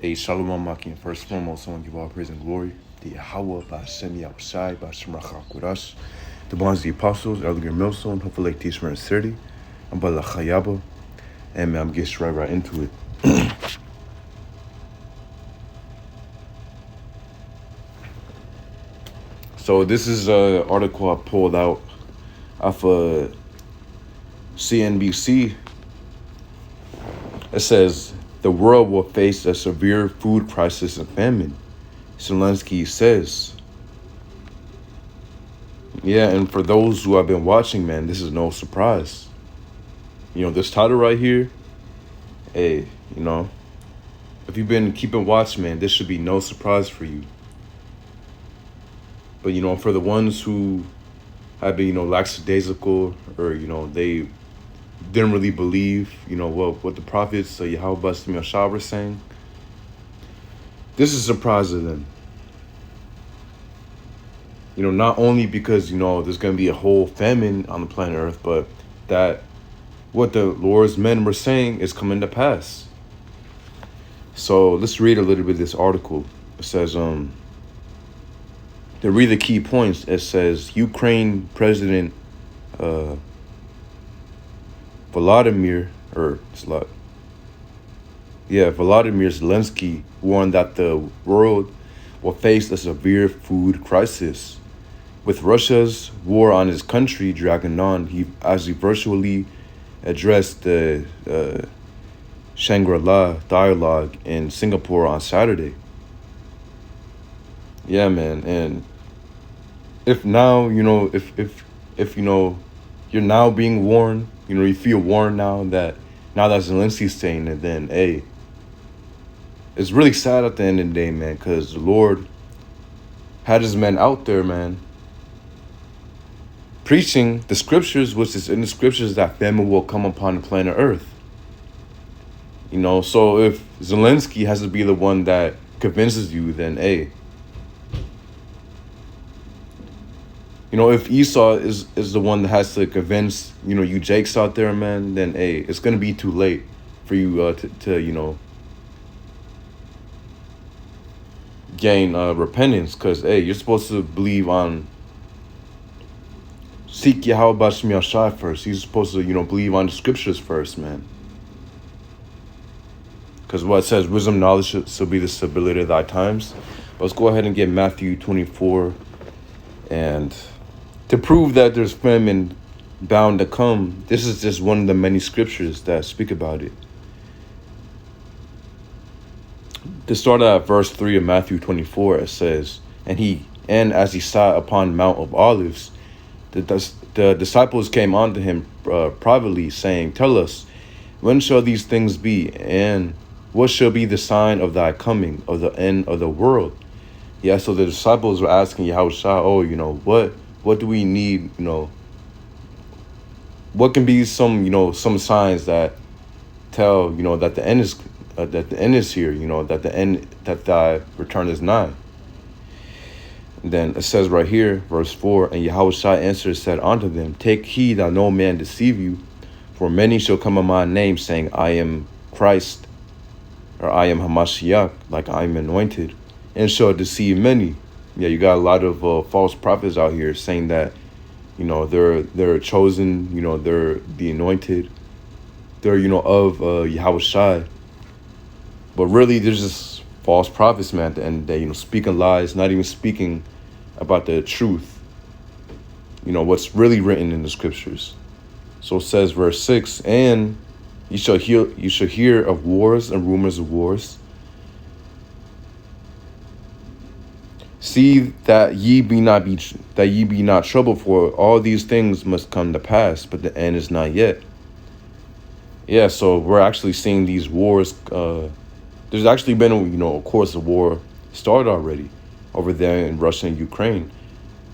A Shalom Makin. First and foremost, I want to give all praise and glory to Yahweh, Ba'ashem Yahushai, Ba'ashem Rachak Kodash, the bonds of the apostles, Elder Millstone, hopefully like Tishmer and Sirdi, and Bala Chayaba. And man, I'm getting right into it. So this is an article I pulled out off of CNBC. It says, the world will face a severe food crisis and famine, Zelensky says. Yeah, and for those who have been watching, man, this is no surprise. You know, this title right here, hey, you know, if you've been keeping watch, man, this should be no surprise for you. But, you know, for the ones who have been, you know, lackadaisical, or, you know, they didn't really believe, you know, what the prophets, Yahweh Ba'ashem Yahshua were saying, this is a surprise to them. You know, not only because, you know, there's going to be a whole famine on the planet Earth, but that what the Lord's men were saying is coming to pass. So let's read a little bit of this article. It says, to read the key points, it says, Ukraine President Volodymyr Zelensky warned that the world will face a severe food crisis. With Russia's war on his country dragging on, as he virtually addressed the Shangri-La dialogue in Singapore on Saturday. Yeah, man, and if now, you know, if you know, you're now being warned, you know, you feel warned now that Zelensky's saying it, then, hey, it's really sad at the end of the day, man, because the Lord had his men out there, man, preaching the scriptures, which is in the scriptures that famine will come upon the planet Earth. You know, so if Zelensky has to be the one that convinces you, then, hey, you know, if Esau is the one that has to convince, you know, you Jakes out there, man, then, hey, it's going to be too late for you to you know, gain repentance. Because, hey, you're supposed to believe on, seek Yahweh Ba'ashem Yahshua first. You're supposed to, you know, believe on the scriptures first, man. Because what it says, wisdom, knowledge shall be the stability of thy times. But let's go ahead and get Matthew 24. And to prove that there's famine bound to come, this is just one of the many scriptures that speak about it. To start at verse 3 of Matthew 24, it says, And as he sat upon Mount of Olives, the disciples came unto him privately, saying, Tell us, when shall these things be? And what shall be the sign of thy coming, of the end of the world? Yeah, so the disciples were asking Yahushua, oh, you know, what do we need, you know, what can be some, you know, some signs that tell, you know, that the end is here, you know, that thy return is nigh. And then it says right here, verse 4, and Yahushua answered, said unto them, Take heed that no man deceive you, for many shall come in my name, saying, I am Christ, or I am Hamashiach, like I am anointed, and shall deceive many. Yeah, you got a lot of false prophets out here saying that, you know, they're chosen, you know, they're the anointed, they're, you know, of Yahushua. But really, there's just false prophets, man, at the end of the day, you know, speaking lies, not even speaking about the truth, you know, what's really written in the scriptures. So it says, verse 6, and you shall hear of wars and rumors of wars. See that ye be not troubled, for all these things must come to pass, but the end is not yet. Yeah, so we're actually seeing these wars. There's actually been, you know, of course, a war started already over there in Russia and Ukraine.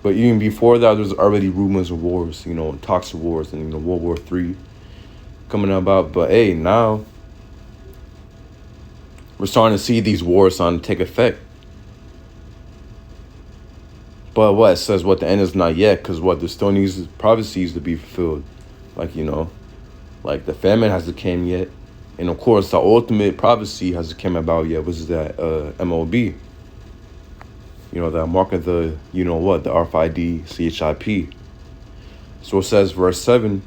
But even before that, there's already rumors of wars, you know, talks of wars, and, you know, World War III coming about. But hey, now we're starting to see these wars starting to take effect. But what it says, what the end is not yet, because what there's still needs prophecies to be fulfilled, like, you know, like the famine hasn't came yet, And of course, the ultimate prophecy hasn't come about yet, which is that MOB. The mark of the, the RFID CHIP. So it says, verse 7,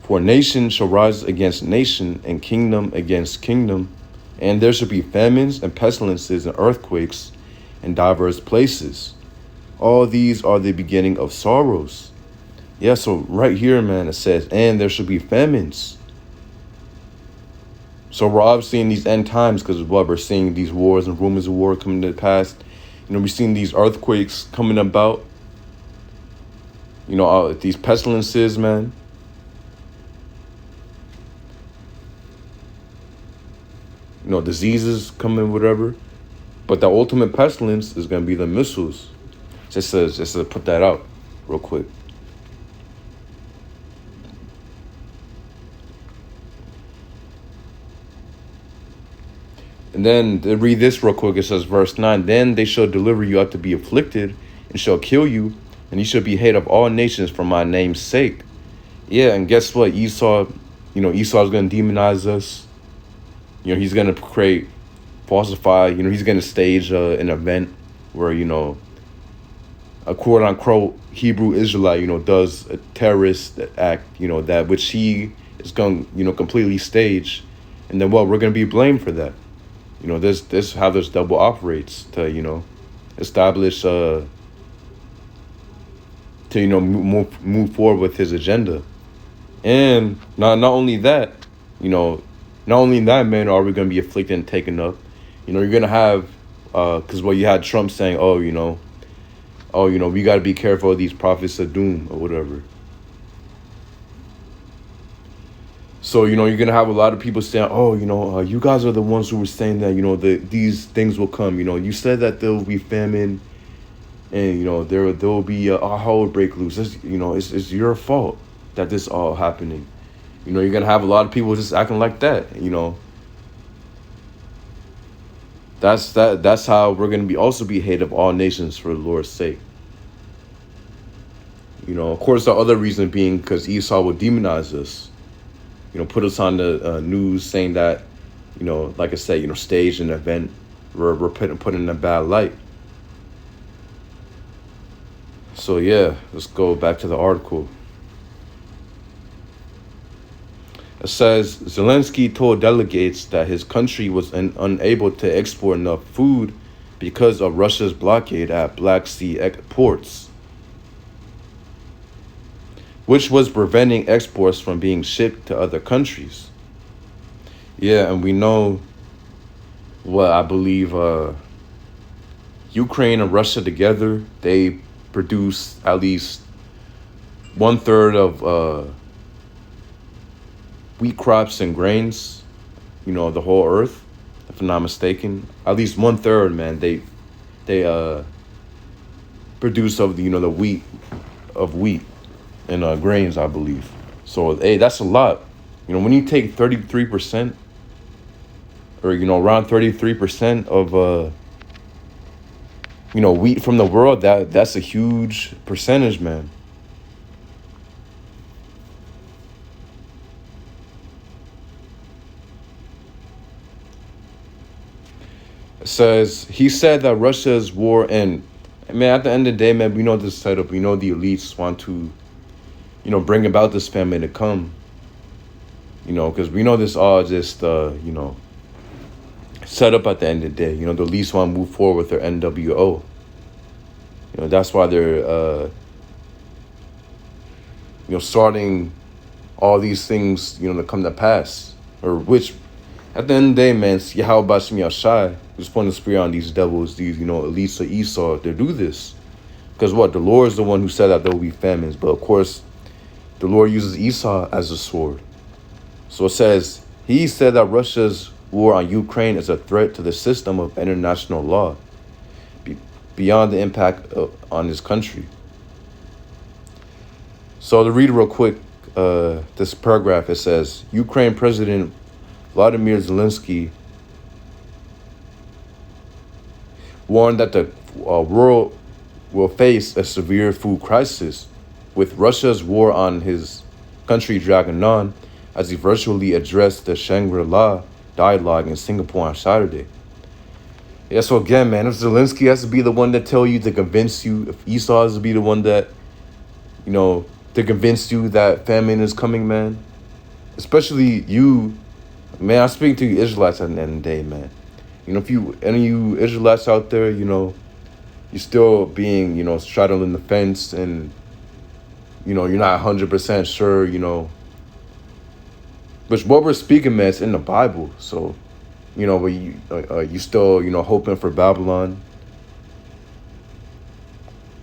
for nation shall rise against nation, and kingdom against kingdom, and there shall be famines and pestilences and earthquakes in diverse places. All these are the beginning of sorrows. Yeah, so right here, man, it says, and there shall be famines. So we're obviously in these end times because of what we're seeing, these wars and rumors of war coming to pass. We're seeing these earthquakes coming about. These pestilences, man. Diseases coming, whatever. But the ultimate pestilence is going to be the missiles. Just to put that out real quick. And then to read this real quick, it says, verse 9, then they shall deliver you up to be afflicted, and shall kill you, and you shall be hated of all nations for my name's sake. Yeah, and guess what? Esau is going to demonize us. He's going to create, falsify, he's going to stage an event where, a quote-unquote Hebrew Israelite, does a terrorist act, that which he is going to, completely stage. And then, we're going to be blamed for that. This how this double operates to, establish, to, move forward with his agenda. And not only that, man, are we going to be afflicted and taken up. You're going to have, because you had Trump saying, we got to be careful of these prophets of doom or whatever. So, you're going to have a lot of people saying, you guys are the ones who were saying that, these things will come. You said that there will be famine and, there will be a hell break loose. It's your fault that this all happening. You're going to have a lot of people just acting like that, That's how we're going to also be hated of all nations for the Lord's sake. Of course, the other reason being because Esau will demonize us. Put us on the news saying that, like I said, stage an event we're put in a bad light. So, yeah, let's go back to the article. It says, Zelensky told delegates that his country was unable to export enough food because of Russia's blockade at Black Sea ports, which was preventing exports from being shipped to other countries. Yeah, and we know what I believe Ukraine and Russia together, they produce at least 1/3 of wheat crops and grains, the whole earth, if I'm not mistaken. At least 1/3, man, they produce of the wheat and grains, I believe. So, hey, that's a lot. When you take 33% or, around 33% of, wheat from the world, that's a huge percentage, man. It says, he said that Russia's war, and, man, at the end of the day, man, we know this setup. We know the elites want to, bring about this famine to come, because we know this all just, set up at the end of the day. The elites want to move forward with their NWO. That's why they're, starting all these things, to come to pass, or which, at the end of the day, man, Yahweh Bashim Yashai was pointing the spear on these devils, these, elites of Esau, to do this. Because the Lord is the one who said that there will be famines. But, of course, the Lord uses Esau as a sword. So it says, he said that Russia's war on Ukraine is a threat to the system of international law, beyond the impact on his country. So to read real quick, this paragraph, it says, Ukraine President Vladimir Zelensky warned that the world will face a severe food crisis with Russia's war on his country dragging on. as he virtually addressed the Shangri-La dialogue in Singapore on Saturday. Yeah, so again, man, if Zelensky has to be the one that tell you to convince you, if Esau has to be the one that, to convince you that famine is coming, man, especially you, man, I speak to you Israelites at the end of the day, man. If any of you Israelites out there, you're still being, straddling the fence and, you're not 100% sure, which what we're speaking, man, it's in the Bible. So, but you still, hoping for Babylon.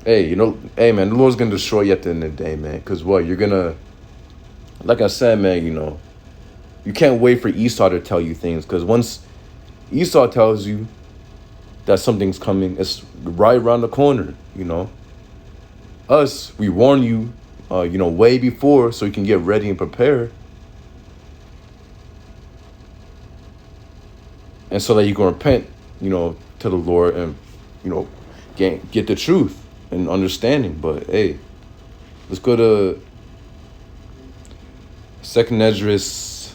Hey, hey, man, the Lord's going to destroy you at the end of the day, man. Because what, you're going to, like I said, man, you can't wait for Esau to tell you things. Because once Esau tells you that something's coming, it's right around the corner, Us, we warn you, way before so you can get ready and prepare. And so that you can repent, to the Lord and, get the truth and understanding. But, hey, let's go to 2nd Esdras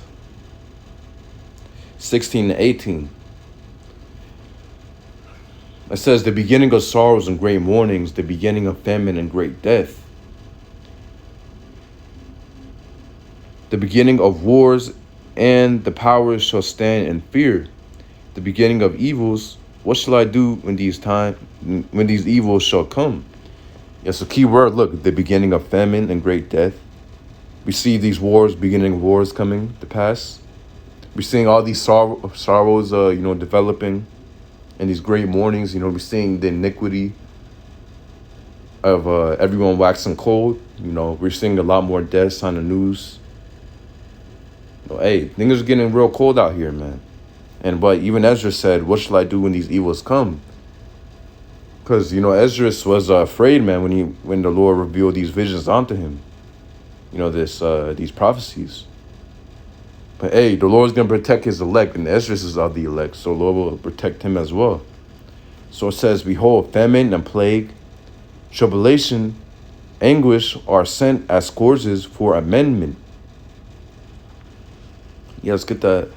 16-18. It says, the beginning of sorrows and great mournings, the beginning of famine and great death, the beginning of wars, and the powers shall stand in fear. The beginning of evils, what shall I do when these evils shall come? Yes, a key word, look, the beginning of famine and great death. We see these beginning of wars coming to pass. We're seeing all these sorrows, developing, and these great mournings. We're seeing the iniquity of everyone waxing cold. We're seeing a lot more deaths on the news. Hey, things are getting real cold out here, man. But even Ezra said, what shall I do when these evils come? Because, Ezra was afraid, man, when the Lord revealed these visions onto him. These prophecies. But, hey, the Lord's going to protect his elect, and Ezra is of the elect, so the Lord will protect him as well. So it says, behold, famine and plague, tribulation, anguish are sent as scourges for amendment. Yeah, let's get that.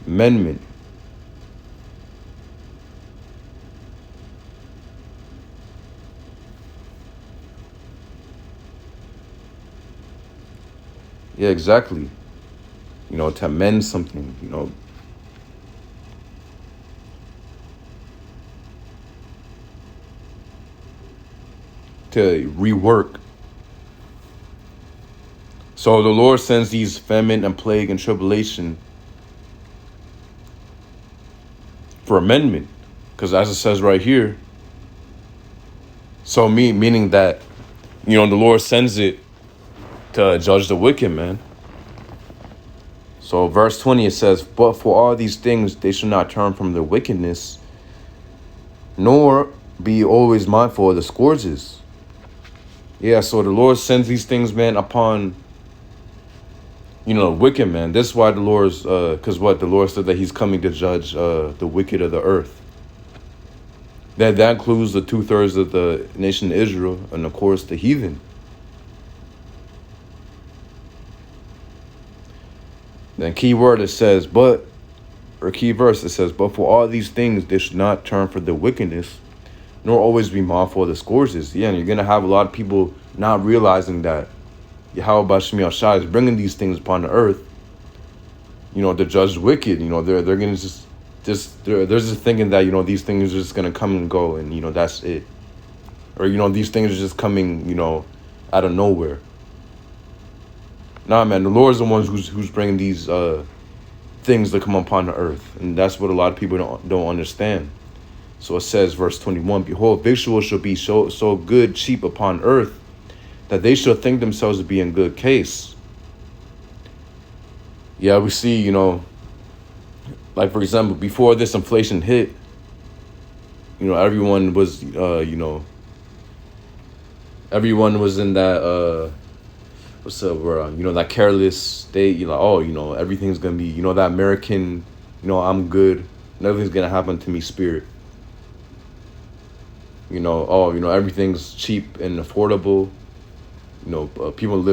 Amendment. Yeah, exactly. To amend something, to rework. So the Lord sends these famine and plague and tribulation for amendment. Because as it says right here, so meaning that, the Lord sends it to judge the wicked, man. So verse 20, it says, but for all these things, they should not turn from their wickedness, nor be always mindful of the scourges. Yeah, so the Lord sends these things, man, upon, wicked, man. This is why the Lord's, because the Lord said that he's coming to judge the wicked of the earth. That includes the 2/3 of the nation of Israel, and of course the heathen. Then key word, it says, key verse, it says, but for all these things, they should not turn from their wickedness, nor always be mindful of the scourges. Yeah, and you're going to have a lot of people not realizing that Yahweh Shemi Shai is bringing these things upon the earth, to judge the wicked. They're going to they're just thinking that, these things are just going to come and go, and, that's it. Or, these things are just coming, out of nowhere. Nah, man, the Lord is the one who's bringing these things that come upon the earth. And that's what a lot of people don't understand. So it says, verse 21, behold, victuals shall be so good, cheap upon earth, that they shall think themselves to be in good case. Yeah, we see, like, for example, before this inflation hit, everyone was, everyone was in that, that careless state. You're like, everything's going to be, that American, I'm good. Nothing's going to happen to me spirit. You know, oh, you know, everything's cheap and affordable. You know, people live